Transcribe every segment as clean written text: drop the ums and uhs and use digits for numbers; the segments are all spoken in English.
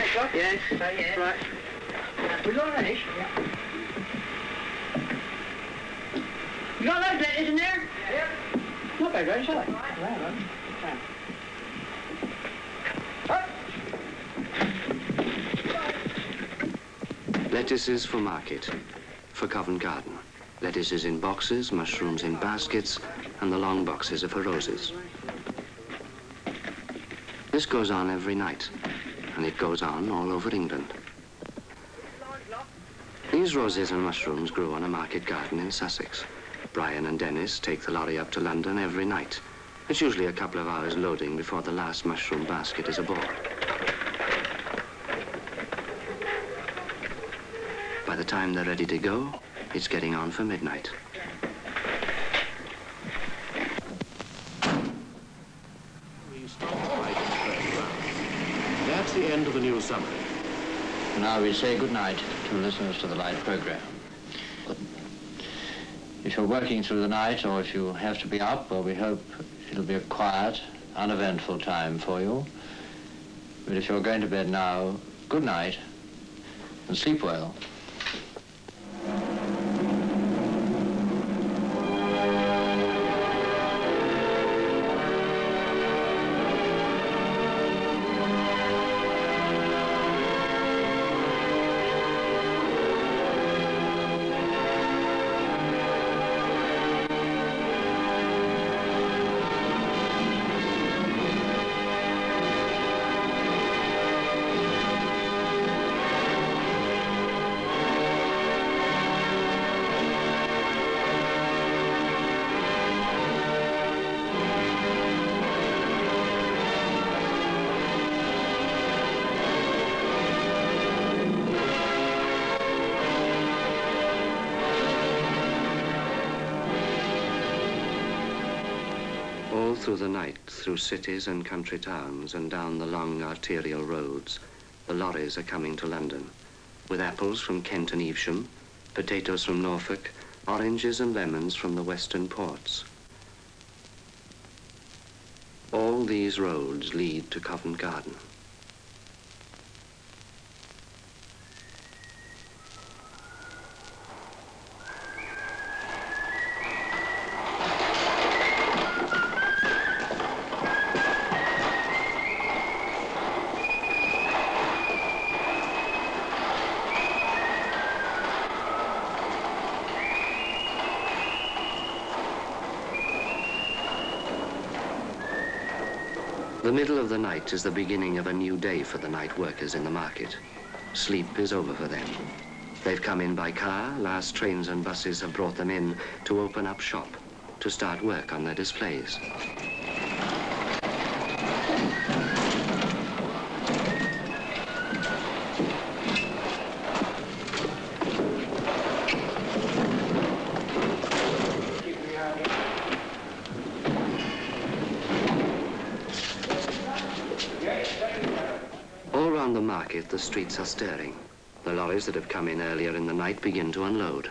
Next one? Yes. Yes. Right. We've got radish? Yeah. You got loads of lettuce in there? Yep. Not bad radish, are they? Well, Lettuces for market, for Covent Garden. Lettuces in boxes, mushrooms in baskets, and the long boxes are for roses. This goes on every night, and it goes on all over England. These roses and mushrooms grew on a market garden in Sussex. Brian and Dennis take the lorry up to London every night. It's usually a couple of hours loading before the last mushroom basket is aboard. By the time they're ready to go, it's getting on for midnight. That's the end of the news summary. Now we say good night to listeners to the light program. If you're working through the night or if you have to be up, well, we hope it'll be a quiet, uneventful time for you. But if you're going to bed now, good night and sleep well. All through the night, through cities and country towns and down the long arterial roads, the lorries are coming to London, with apples from Kent and Evesham, potatoes from Norfolk, oranges and lemons from the western ports. All these roads lead to Covent Garden. The middle of the night is the beginning of a new day for the night workers in the market. Sleep is over for them. They've come in by car, last trains and buses have brought them in to open up shop, to start work on their displays. All around the market, the streets are stirring. The lorries that have come in earlier in the night begin to unload.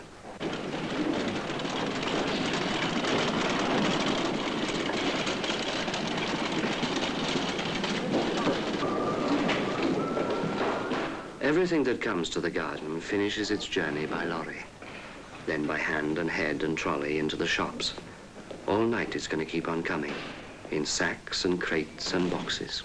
Everything that comes to the garden finishes its journey by lorry, then by hand and head and trolley into the shops. All night it's going to keep on coming, in sacks and crates and boxes.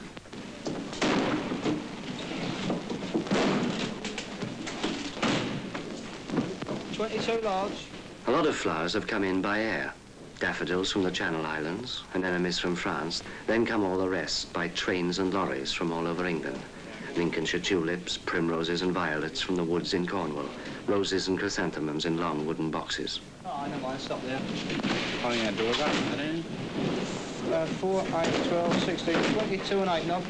$22 large. A lot of flowers have come in by air. Daffodils from the Channel Islands, anemones from France. Then come all the rest by trains and lorries from all over England. Lincolnshire tulips, primroses and violets from the woods in Cornwall. Roses and chrysanthemums in long wooden boxes. Oh, I don't mind, stop there. Oh yeah, do that. 4, 8, 12, 16, 22 and 8 knob.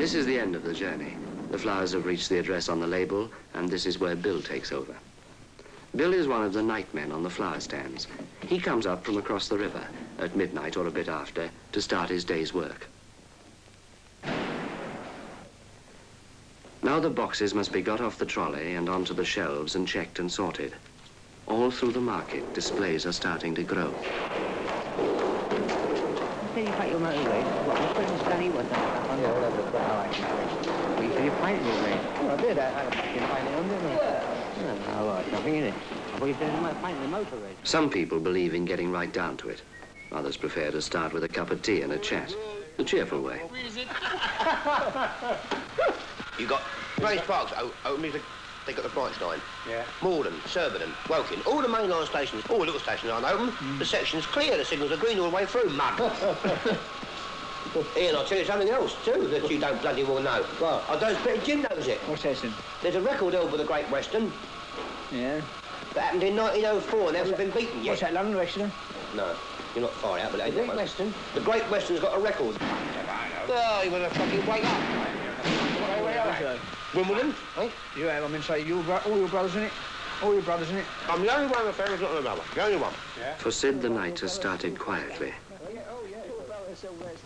This is the end of the journey. The flowers have reached the address on the label, and this is where Bill takes over. Bill is one of the nightmen on the flower stands. He comes up from across the river at midnight or a bit after to start his day's work. Now the boxes must be got off the trolley and onto the shelves and checked and sorted. All through the market, displays are starting to grow. Can you paint your motorway? What, you put in Stanley Wood that on? Yeah, all over the front. Oh, well, you painted it, mate? Well, I did. I fucking painted it on, didn't I? Yeah. Oh, right, nothing in it. I thought you said you painting the motorway. Some people believe in getting right down to it. Others prefer to start with a cup of tea and a chat. The cheerful way. You got Grace Park's open music. They got the Brightstein, Morden, Surbiton, Woking, all the mainline stations, all the little stations aren't open. The section's clear, the signals are green all the way through, mud. Ian, I'll tell you something else too that you don't bloody well know. What? I don't expect Jim knows it. What's that, then? There's a record held for the Great Western. Yeah. That happened in 1904 and they haven't been beaten yet. What's that, London Western? No, you're not far out, but they Great Western. The Great Western's got a record. Oh, you better fucking wake up. Wimbledon, eh? You have, I mean, say, all your brothers in it? All your brothers in it? I'm the only one in the family's not another. The only one. Yeah. For Sid, the night has started quietly.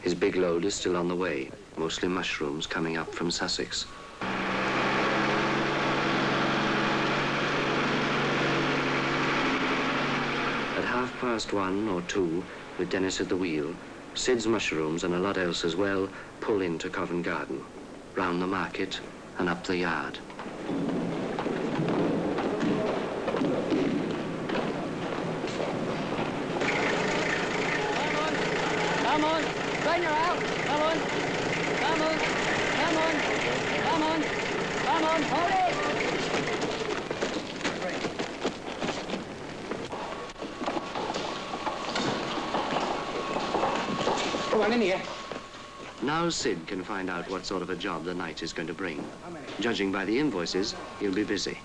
His big load is still on the way, mostly mushrooms coming up from Sussex. At 1:30 or 2, with Dennis at the wheel, Sid's mushrooms and a lot else as well pull into Covent Garden, round the market and up the yard. Come on, run her out. Come on, come on, come on, come on, come on, hold it. Come on in here. Now Sid can find out what sort of a job the night is going to bring. Judging by the invoices, he'll be busy.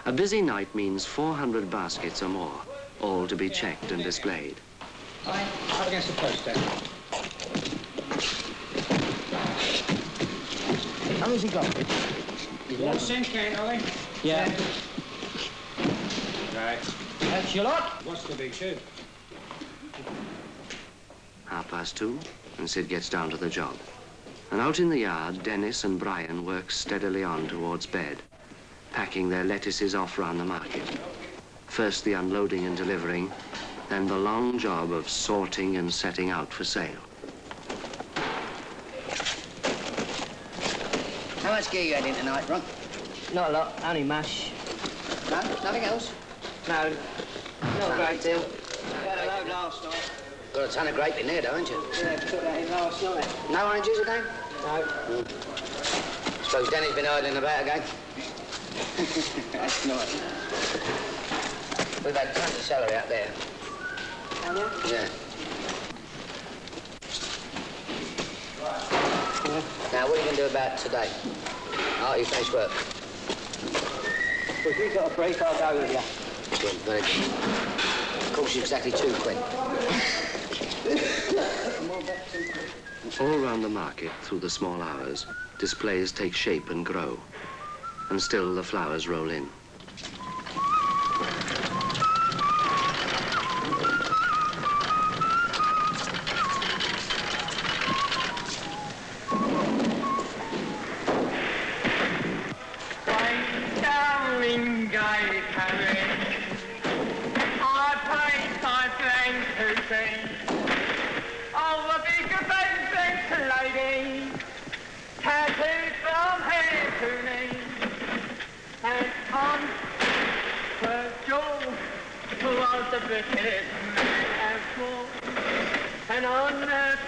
A busy night means 400 baskets or more, all to be checked and displayed. Up against the post there. How many's he got? 1 cent, can't I? Yeah. Right. That's your lot? What's the big shoot? 2:30, and Sid gets down to the job. And out in the yard, Dennis and Brian work steadily on towards bed, packing their lettuces off round the market. First the unloading and delivering, then the long job of sorting and setting out for sale. How much gear you had in tonight, Ron? Not a lot, only mash. No? Nothing else? No, not a great deal. We had a load last night. Got a ton of grape in there, don't you? Yeah, took that in last night. No oranges again? No. Suppose Danny's been idling about again. That's nice. We've had tons of celery out there. Have you? Yeah. Now, what are you going to do about today? After you finish work? Well, if you've got a break, I'll go with you. Good, very good. Costs you exactly £2. All round the market, through the small hours, displays take shape and grow. And still the flowers roll in. And on the back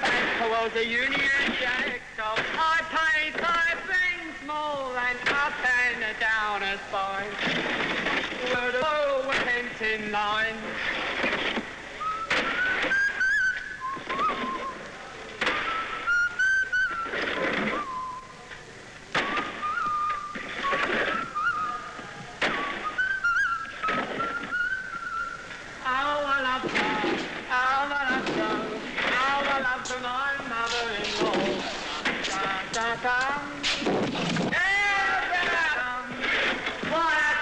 was a Union Jack dog. I paid 5 things more than up and down a spine. Where the low went in line. Why don't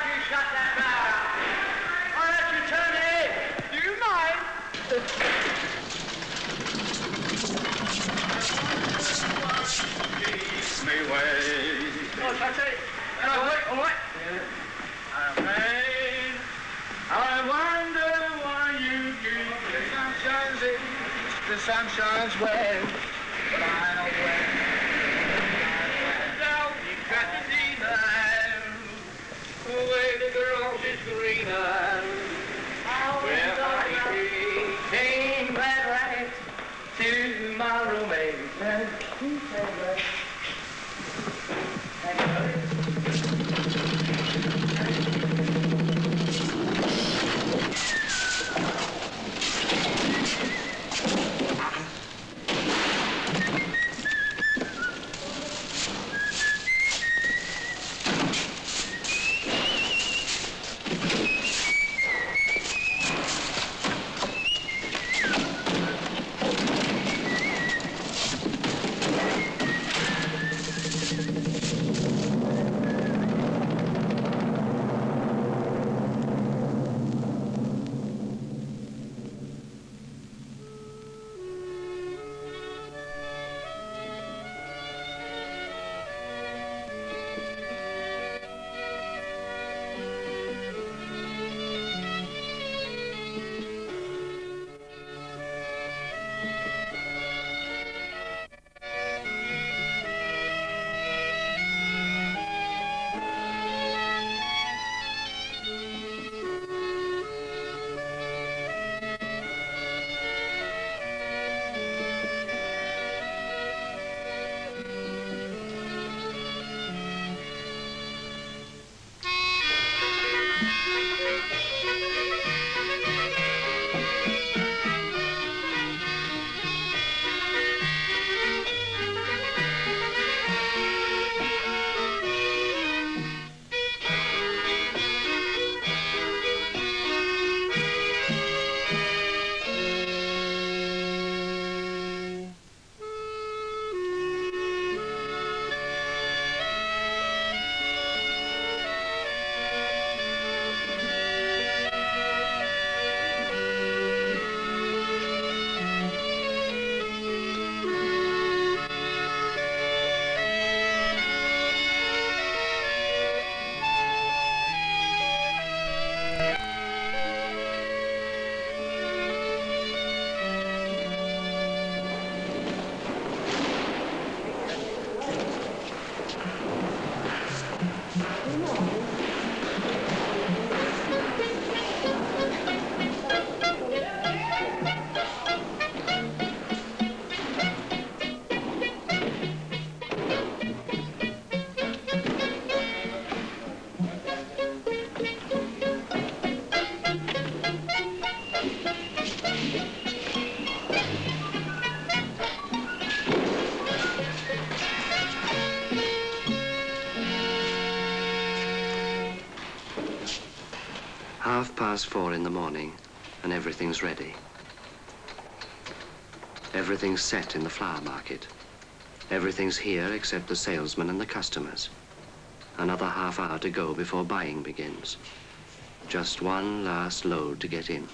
you shut that door? Why don't you turn it? Do you mind? Me way. Oh, that's it. All right. I wonder why you give the sunshine's way. Fine away. Now you got to see the way the girls is greener. Well, I came back right to my roommate. Past 4 in the morning, and everything's ready. Everything's set in the flower market. Everything's here except the salesmen and the customers. Another half hour to go before buying begins. Just one last load to get in.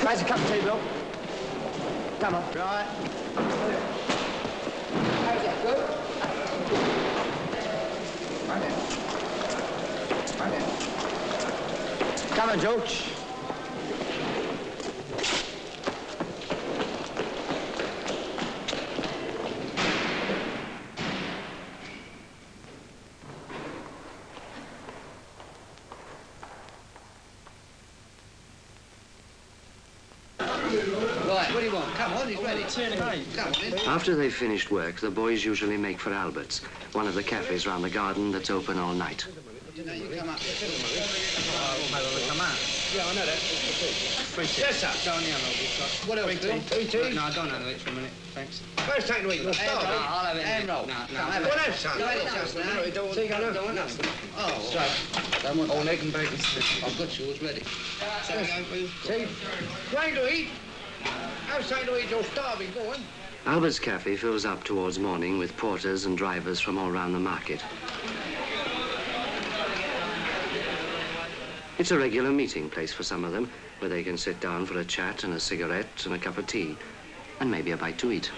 Guys, a cup of tea, Bill. Come on. Right. How's that, good? Come on, George. Right, what do you want? Come on, he's ready. Come on, then. After they've finished work, the boys usually make for Albert's, one of the cafes round the garden that's open all night. No, you come up. Come out. Yeah, I know that. 3 tea. Yes, sir. Go on the other, we've got. What else, 3 Bill? 3 tea? No, I don't have it for a minute, thanks. Where's taking to eat? You're starving. No, I'll have it. Endrell. No, Come, have no. it. What else, son? You had it just now. You don't want tea, No, no? no. Oh, So, oh, egg and bacon. I've got yours ready. tea? You ain't to eat? Have something to eat, you're starving, boy. Albert's Cafe fills up towards morning with porters and drivers from all round the market. It's a regular meeting place for some of them, where they can sit down for a chat and a cigarette and a cup of tea, and maybe a bite to eat.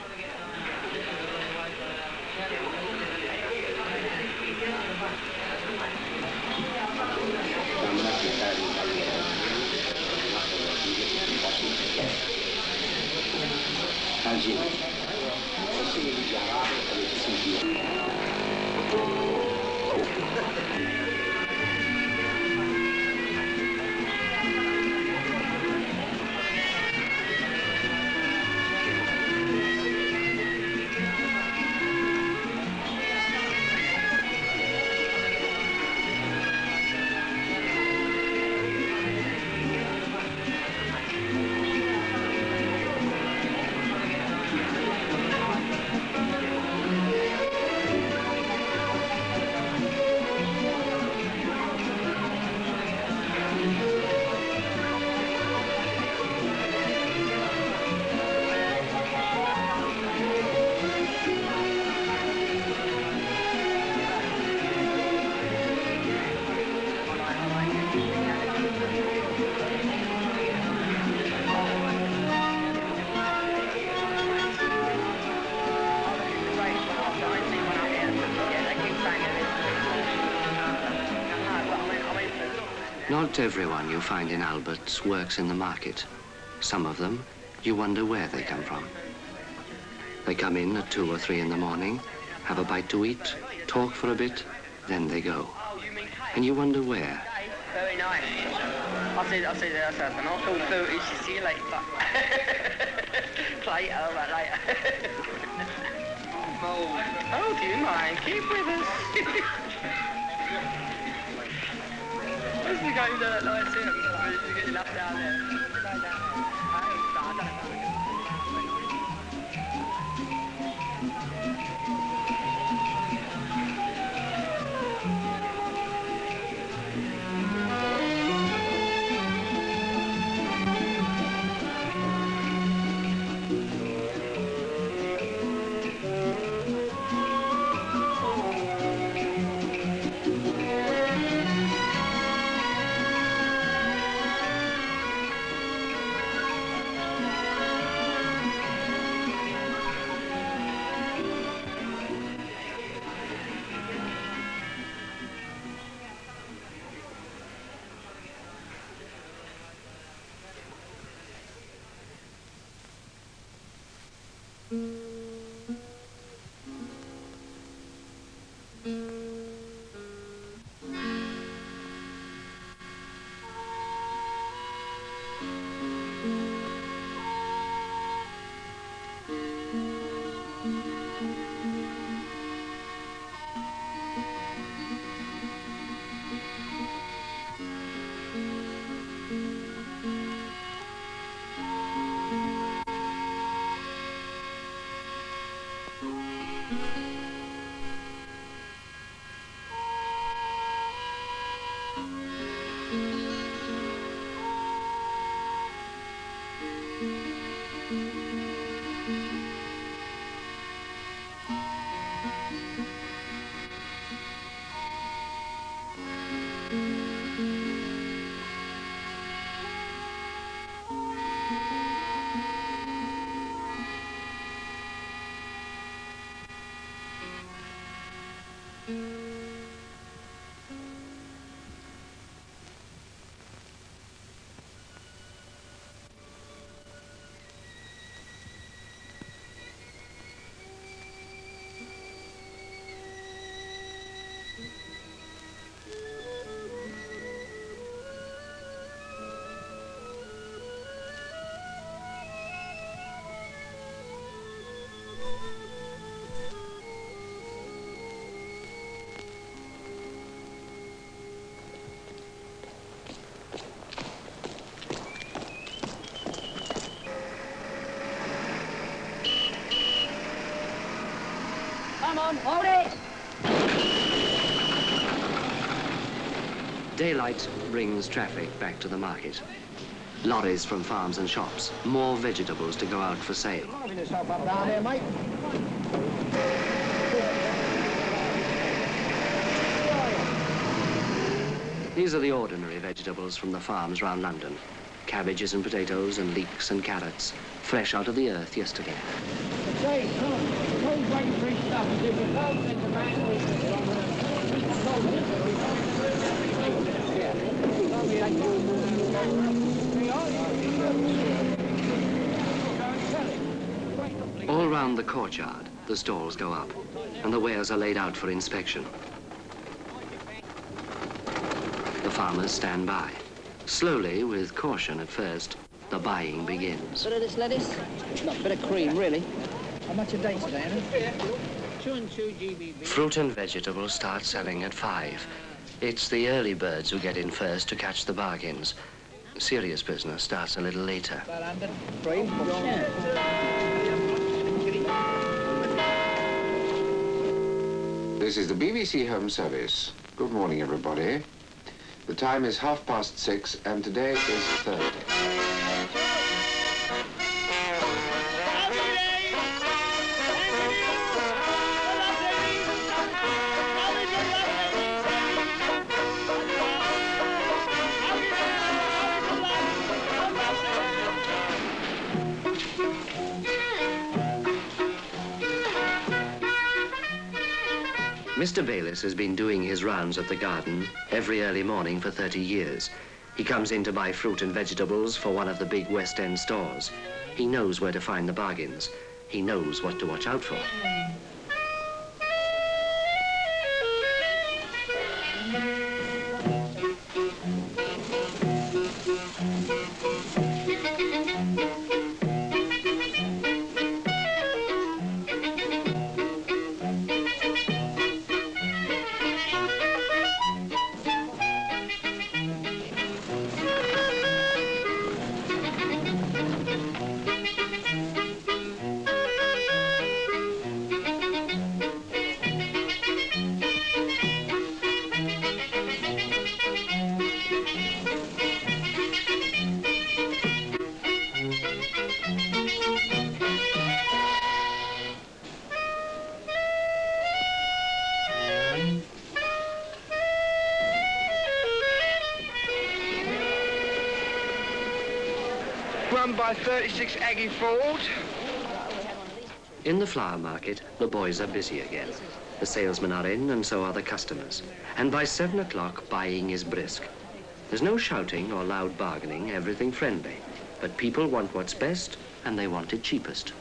Not everyone you find in Albert's works in the market. Some of them, you wonder where they come from. They come in at 2 or 3 in the morning, have a bite to eat, talk for a bit, then they go. And you wonder where. Very nice. I'll see that and I'll call 30, see you later. Later, but later. Oh, do you mind? Keep with us. Where's the guy who done that lights in? To get your lap down there. Right down there. I don't know. on, hold it! Daylight brings traffic back to the market. Lorries from farms and shops, more vegetables to go out for sale. Driving yourself up down there, mate. These are the ordinary vegetables from the farms round London. Cabbages and potatoes and leeks and carrots, fresh out of the earth yesterday. All round the courtyard, the stalls go up, and the wares are laid out for inspection. The farmers stand by. Slowly, with caution at first, the buying begins. Bit of this lettuce, not a bit of cream, really. How much a day today, Anna? 2 and 2 GBB. Fruit and vegetables start selling at 5. It's the early birds who get in first to catch the bargains. Serious business starts a little later. Cream? Yeah. This is the BBC Home Service. Good morning, everybody. The time is 6:30, and today is Thursday. Mr. Bayliss has been doing his rounds at the garden every early morning for 30 years. He comes in to buy fruit and vegetables for one of the big West End stores. He knows where to find the bargains. He knows what to watch out for. Run by 36 Aggie Ford. In the flower market, the boys are busy again. The salesmen are in, and so are the customers. And by 7 o'clock, buying is brisk. There's no shouting or loud bargaining, everything friendly. But people want what's best, and they want it cheapest.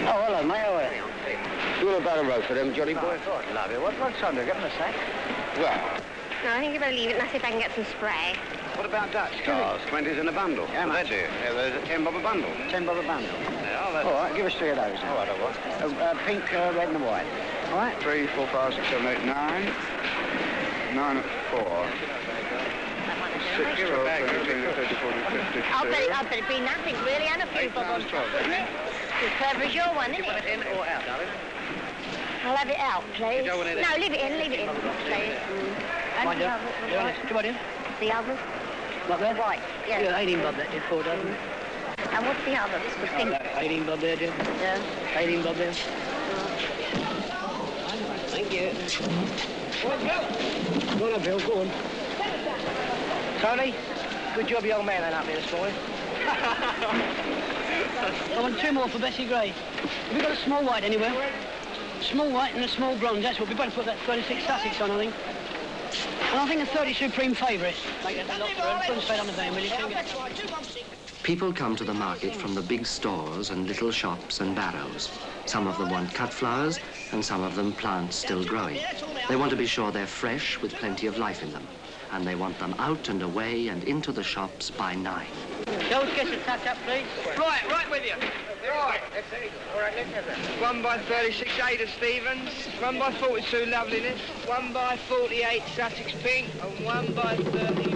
Oh, hello, mate. How are you? You want a barrel roast for them, jolly boy? Love it. What's under? Give them a sec. Well, No, I think you better leave it and see if I can get some spray. what about Dutch cars? 20s in a bundle. How much? They do. Yeah, there's a 10 bob a bundle. 10 bob a bundle. Yeah, that's... All right, give us 3 of those. All right, I want. Pink, red and white. All right? 3, 4, 5, 6, 7, 8, 9. 9 at 4. 6, 12, 13, 14, 15, 16. I'll bet it'd be nothing really, and a few bob on top, wouldn't it? As clever as your one, isn't it? In or out, darling? I'll have it out, please. You don't want it in? No, leave it in, please. And the other, the other? What there? White, yes. Yeah, 18 bob that did, 4 dozen. And what's the other? The pink. 18 bob there, dear. Yeah. 18 bob there. Thank you. Go on, Bill, go on. Tony, good job your old man ain't up here this morning. I want 2 more for Bessie Gray. Have you got a small white anywhere? Small white and a small bronze, that's what we better put that 36 Sussex on, I think. And I think a 30 Supreme Favourite. Make that a lot for her. Put them straight on the van, will you? People come to the market from the big stores and little shops and barrows. Some of them want cut flowers, and some of them plants still growing. They want to be sure they're fresh with plenty of life in them. And they want them out and away and into the shops by 9. Don't get a touch up, please. Right with you. Right. All right, let's have that. 1 by 36 Ada Stevens. 1 by 42 Loveliness. 1 by 48 Sussex Pink. And 1 by 30...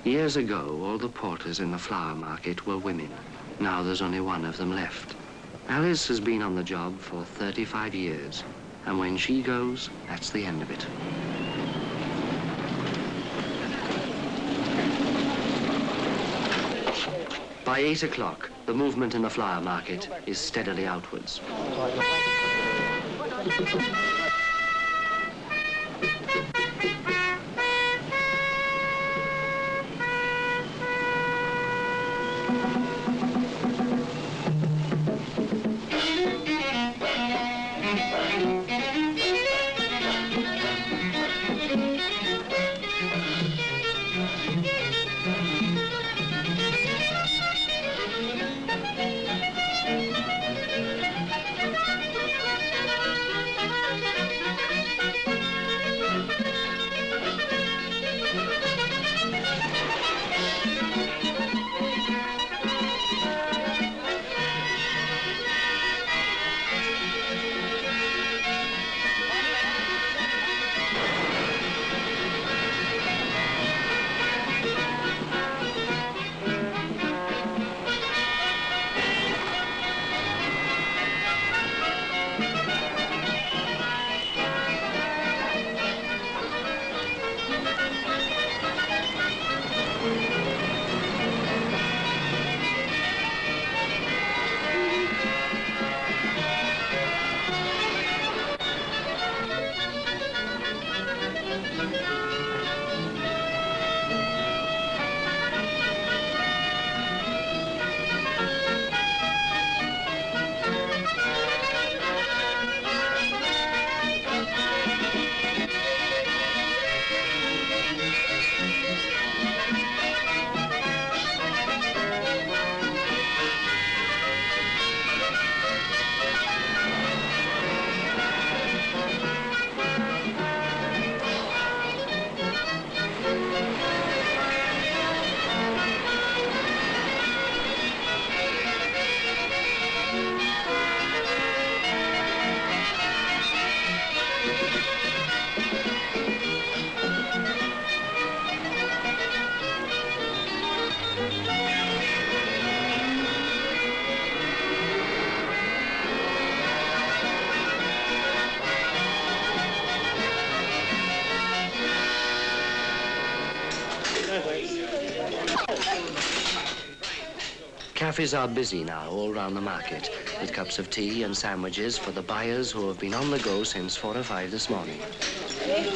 Years ago, all the porters in the flower market were women. Now there's only one of them left. Alice has been on the job for 35 years, and when she goes, that's the end of it. By 8 o'clock, the movement in the flower market is steadily outwards. Cafes are busy now all round the market, with cups of tea and sandwiches for the buyers who have been on the go since 4 or 5 this morning. Right.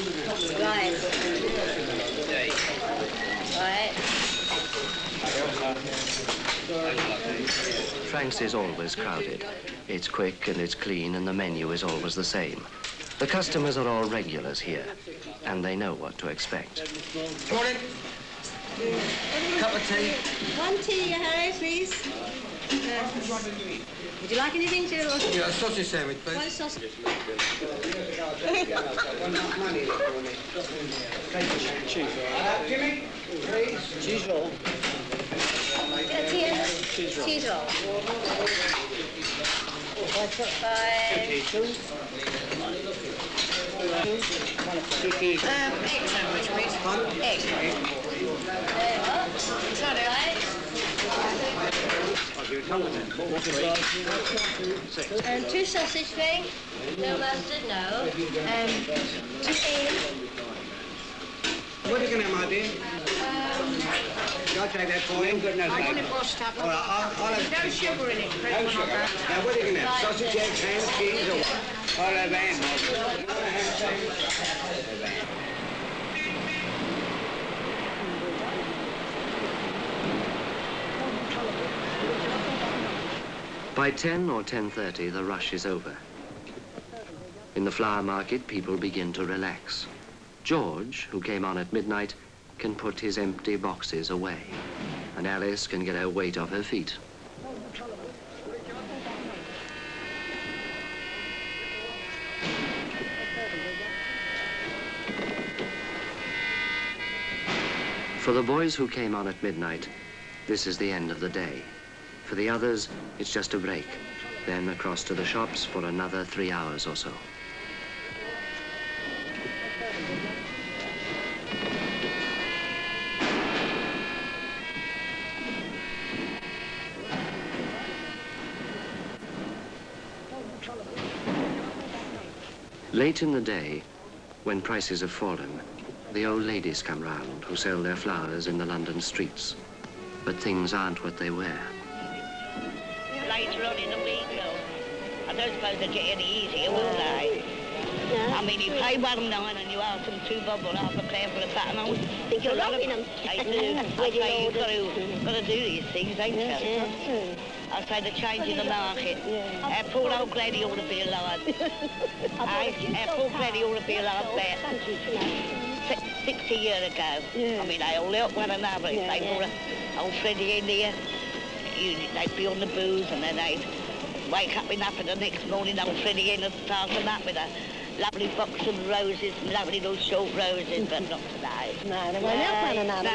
Right. Frank's is always crowded. It's quick and it's clean and the menu is always the same. The customers are all regulars here, and they know what to expect. Morning. Cup of tea. One tea, Harry, please. Would you like anything to? Yeah, a sausage sandwich, please. One sausage. Jimmy, please. Cheese roll. Cheese roll. 5. Egg sandwich, please. Egg. And 2 sausage things. No mustard, no. 2 eggs. What are you going to have, my dear? I'll take that for you. Good enough. I want it washed up. All right, I'll have... No sugar in it. No sugar. Now, what are you going to have? Sausage, eggs, ham, cheese, or what? I'll have ham. By 10 or 10:30, the rush is over. In the flower market, people begin to relax. George, who came on at midnight, can put his empty boxes away, and Alice can get her weight off her feet. For the boys who came on at midnight, this is the end of the day. For the others, it's just a break, then across to the shops for another 3 hours or so. Late in the day, when prices have fallen, the old ladies come round who sell their flowers in the London streets. But things aren't what they were. Later on in the week, though, I don't suppose they'll get any easier, will they? No. I mean, you pay £1.9 and you ask them 2 bob or half a crown for a button. I think you're robbing them. They do. I say you've got to do these things, ain't you? Yeah. I say the change in the market. Yeah. Our poor old granny ought to be alive. Our poor granny ought to be alive about 60 years ago. Yeah. I mean, they all help one another. Yeah, if they brought old Freddie in here, they'd be on the booze, and then they'd wake up enough and the next morning old Freddie in and start them up with a lovely box of roses, lovely little short roses, but not today. No, they won't help one another.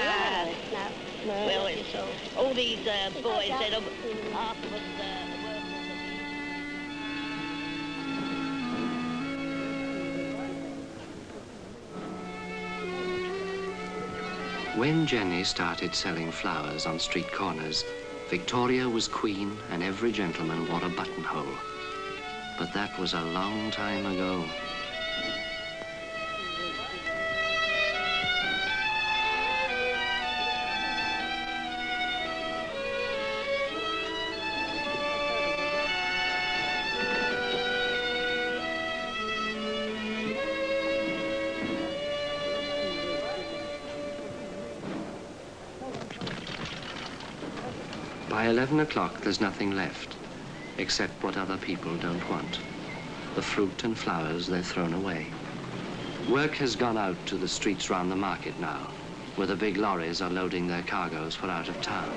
No. Well, it's all these boys that are afterwards work on When Jenny started selling flowers on street corners, Victoria was queen and every gentleman wore a buttonhole. But that was a long time ago. By 11 o'clock, there's nothing left, except what other people don't want. The fruit and flowers they've thrown away. Work has gone out to the streets round the market now, where the big lorries are loading their cargoes for out of town.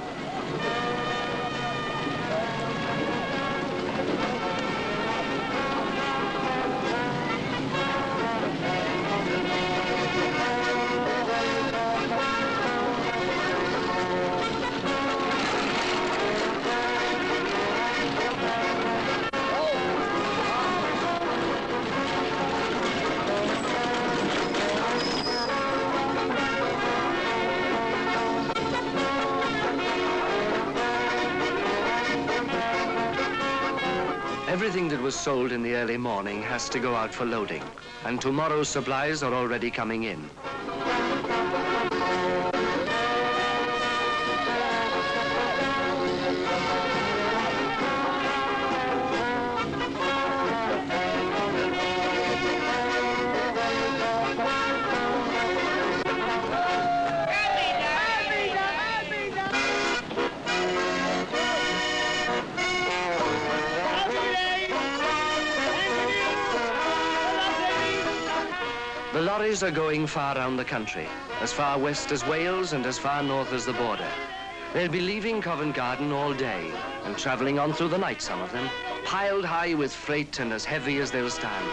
Everything that was sold in the early morning has to go out for loading, and tomorrow's supplies are already coming in. The lorries are going far round the country, as far west as Wales and as far north as the border. They'll be leaving Covent Garden all day and travelling on through the night, some of them, piled high with freight and as heavy as they'll stand.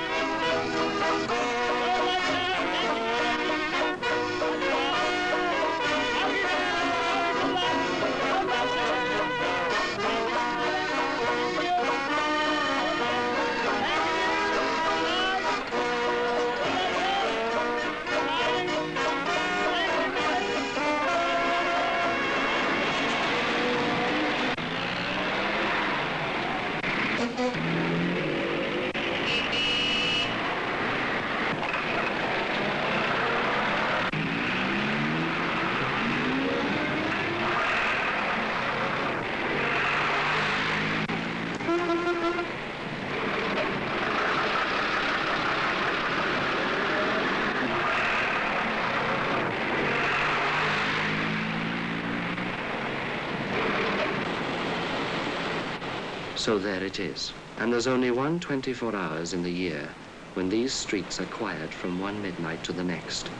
So there it is. And there's only 24 hours in the year when these streets are quiet from one midnight to the next.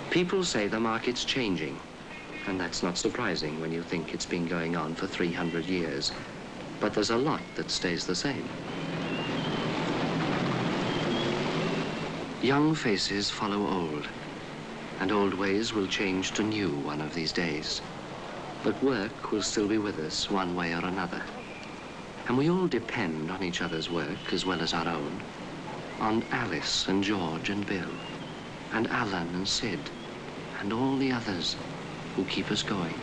People say the market's changing, and that's not surprising when you think it's been going on for 300 years. But there's a lot that stays the same. Young faces follow old, and old ways will change to new one of these days. But work will still be with us one way or another. And we all depend on each other's work as well as our own. On Alice and George and Bill, and Alan and Sid, and all the others who keep us going.